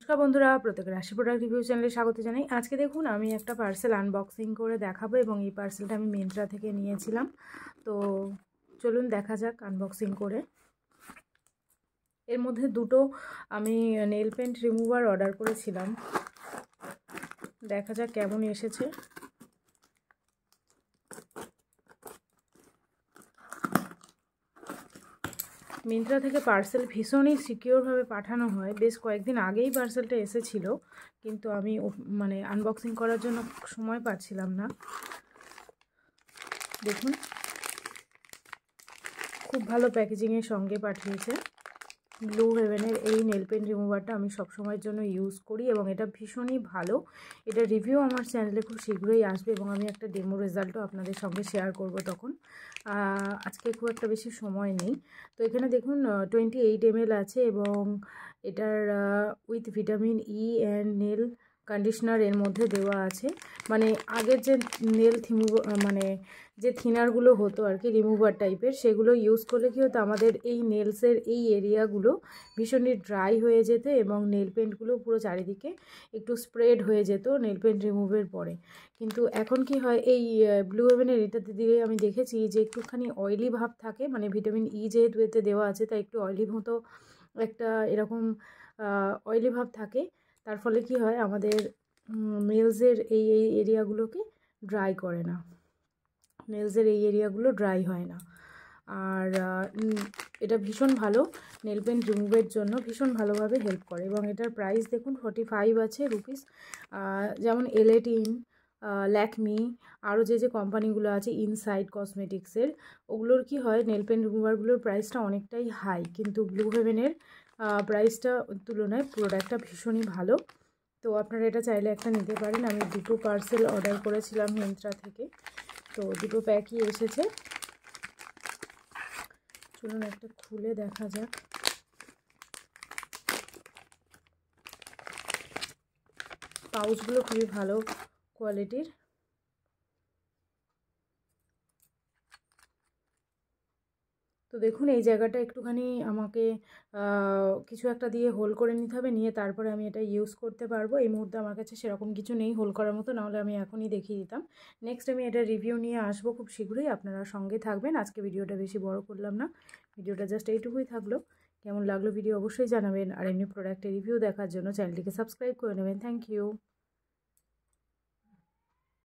নমস্কার বন্ধুরা, প্রত্যেকের রাশি প্রোডাক্ট রিভিউ চ্যানেলে স্বাগত জানাই। আজকে দেখুন আমি একটা পার্সেল আনবক্সিং করে দেখাবো এবং এই পার্সেলটা আমি মিন্ত্রা থেকে নিয়েছিলাম। তো চলুন দেখা যাক আনবক্সিং করে। এর মধ্যে দুটো আমি নেল পেন্ট রিমুভার অর্ডার করেছিলাম, দেখা যাক কেমন এসেছে। মিন্ত্রা থেকে পার্সেল ভীষণই সিকিওরভাবে পাঠানো হয়। বেশ কয়েকদিন আগেই পার্সেলটা এসেছিল, কিন্তু আমি আনবক্সিং করার জন্য সময় পাচ্ছিলাম না। দেখুন, খুব ভালো প্যাকেজিংয়ের সঙ্গে পাঠিয়েছে। ব্লু হেভেনের এই নেল পেন রিমুভারটা আমি সবসময়ের জন্য ইউজ করি এবং এটা ভীষণই ভালো। এটা রিভিউ আমার চ্যানেলে খুব শীঘ্রই আসবে এবং আমি একটা ডেমো রেজাল্টও আপনাদের সঙ্গে শেয়ার করব তখন। আজকে খুব একটা বেশি সময় নেই। তো এখানে দেখুন 28 ml আছে এবং এটার with vitamin E and nail conditioner এর মধ্যে দেওয়া আছে। মানে আগের যে নেল যে থিনারগুলো হতো আর কি, রিমুভার টাইপের, সেগুলো ইউজ করলে কী হতো, আমাদের এই নেলসের এই এরিয়াগুলো ভীষণই ড্রাই হয়ে যেত এবং নেল পেন্টগুলো পুরো চারিদিকে একটু স্প্রেড হয়ে যেত নেল পেন্ট রিমুভের পরে। কিন্তু এখন কি হয়, এই ব্লু হেভেনের এটাতে দিয়ে আমি দেখেছি যে একটুখানি অয়েলি ভাব থাকে, মানে ভিটামিন ই যেহেতু এতে দেওয়া আছে তাই একটু অয়েলি মতো একটা এরকম অয়েলি ভাব থাকে। তার ফলে কি হয়, আমাদের নেলসের এই এরিয়াগুলোকে ড্রাই করে না, নেলসের এই এরিয়াগুলো ড্রাই হয় না। আর এটা ভীষণ ভালো নেল পেন্ট রিমুভের জন্য, ভীষণ ভালোভাবে হেল্প করে। এবং এটার প্রাইস দেখুন 45 আছে রুপিস। যেমন এল18, ল্যাকমি, আরও যে কোম্পানিগুলো আছে ইনসাইড কসমেটিক্সের, ওগুলোর কি হয়, নেল পেন্ট রিমুভারগুলোর প্রাইসটা অনেকটাই হাই, কিন্তু ব্লু হেভেনের প্রাইসটা তুলনায় প্রোডাক্টটা ভীষণই ভালো। তো আপনারা এটা চাইলে একটা নিতে পারেন। আমি দুটো পার্সেল অর্ডার করেছিলাম মিন্ত্রা থেকে, তো দুটো প্যাকই এসেছে। চলুন একটা খুলে দেখা যাক। পাউচগুলো খুবই ভালো কোয়ালিটির। তো দেখুন, এই জায়গাটা একটুখানি আমাকে কিছু একটা দিয়ে হোল করে নিতে হবে, নিয়ে তারপরে আমি এটা ইউজ করতে পারবো। এই মুহূর্তে আমার কাছে সেরকম কিছু নেই হোল করার মতো, নাহলে আমি এখনই দেখিয়ে দিতাম। নেক্সট আমি এটা রিভিউ নিয়ে আসবো খুব শীঘ্রই, আপনারা সঙ্গে থাকবেন। আজকে ভিডিওটা বেশি বড় করলাম না, ভিডিওটা জাস্ট এইটুকুই থাকলো। কেমন লাগলো ভিডিও অবশ্যই জানাবেন, আর এমনি প্রোডাক্টের রিভিউ দেখার জন্য চ্যানেলটিকে সাবস্ক্রাইব করে নেবেন। Thank you.